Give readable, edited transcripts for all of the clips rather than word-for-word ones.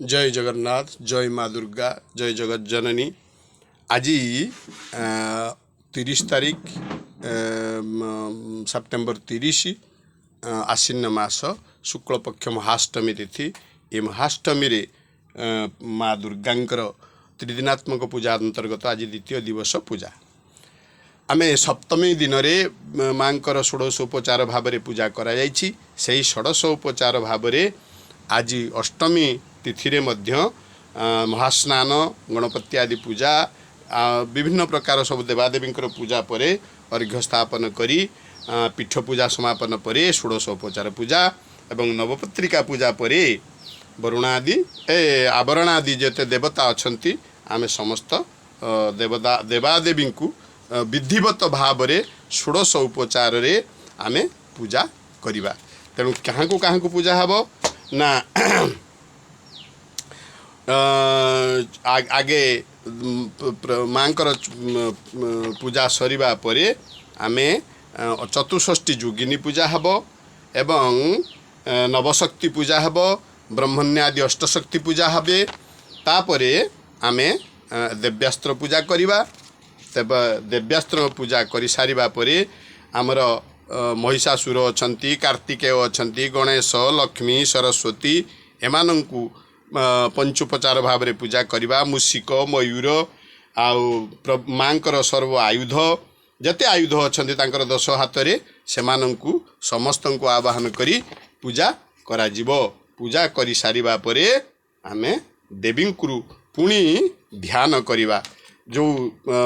जय जगन्नाथ जय माँ दुर्गा जय जगत जननी। आज 30 तारीख सेप्टेम्बर 30 आश्विन मास शुक्ल पक्ष महाष्टमी तिथि। ये महाष्टमी रे माँ दुर्गांकर त्रिदिनात्मक पूजा अंतर्गत आज द्वितीय दिवस पूजा। आमे सप्तमी दिन में माँकर षोडशोपचार भाव में पूजा करा जायछि। सेही षोडशोपचार भाव में आज अष्टमी तिथि रे मध्य महास्नान गणपति आदि पूजा विभिन्न प्रकार सब देवादेवी पूजा परे अर्घ्य स्थापन करी पीठ पूजा समापन परे षोडशोपचार पूजा एवं नवपत्रिका पूजा परे वरुणादि आवरणादि जेते देवता अछंती आमे समस्त देवादेवी विधिवत भाव में षोडश उपचार रे आमे पूजा करिबा। तेणु क्या पूजा हबो ना आगे माँकर पूजा सरिबा परे आमे चतुष्षष्ठी जोगिनी पूजा हबो एवं नवशक्ति पूजा हबो ब्रह्मण्यादि अष्टशक्ति पूजा हबे। तापरे आमे देव्यास्त्र पूजा करिबा। तब देव्यास्त्र पूजा करि सारिबा परे आमर महिषासुर अछंती कार्तिकेय अछंती गणेश लक्ष्मी सरस्वती एमानंकु पंचोपचार भाव में पूजा करवा। मूषिक मयूर आउ माँकर सर्व आयुध जते आयुध अछंती तांकर 10 हाथ रे सेमानंकु समस्त को आवाहन करी पूजा करा जिवो। पूजा करी सारिबा परे आमे देवी पुणी ध्यान करिबा। जो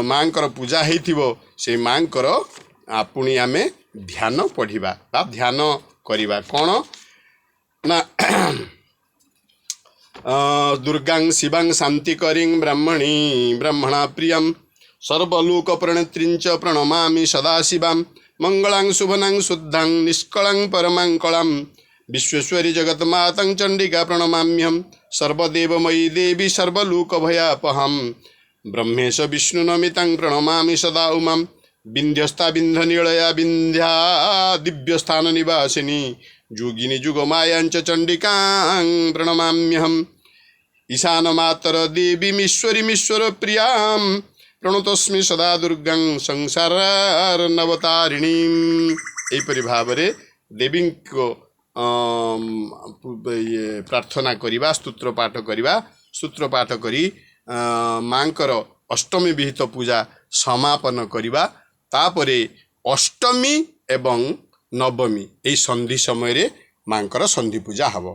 माँकर पूजा हेथिबो से माँकर पुणी आमे ध्यान पढ़िबा बा ध्यान करिबा। कोन ना दुर्गां शिवां शांतिकरीं ब्रह्मणी ब्रह्मणा प्रियं सर्वलोक प्रणेत्रीं च प्रणमामि सदाशिवां मंगलां शुभनां शुद्धां निष्कलां परमां कलां विश्वेश्वरी जगन्मातां चंडिका प्रणमाम्यहं सर्वदेवमयी देवी सर्वलोकभयापहं ब्रह्मेश विष्णुनमितां प्रणमामि सदा उमां विन्ध्यस्ता विन्ध्यनिलया विन्ध्या दिव्यस्थान निवासिनी जोगिनी जुगमायां च चंडिकां प्रणमाम्यहम् ईशान मातर देवीमीश्वरीमीश्वर प्रियां प्रणतोस्मि सदा दुर्गां संसारार्णवतारिणीं। एपरि भाव में देवी को प्रार्थना करिबा स्तोत्र पाठ करिबा। स्तोत्र पाठ करी माँकर अष्टमी विहित पूजा समापन करिबा। तापरे अष्टमी एवं नवमी यही संधि समय रे माँकर संधि पूजा हबो।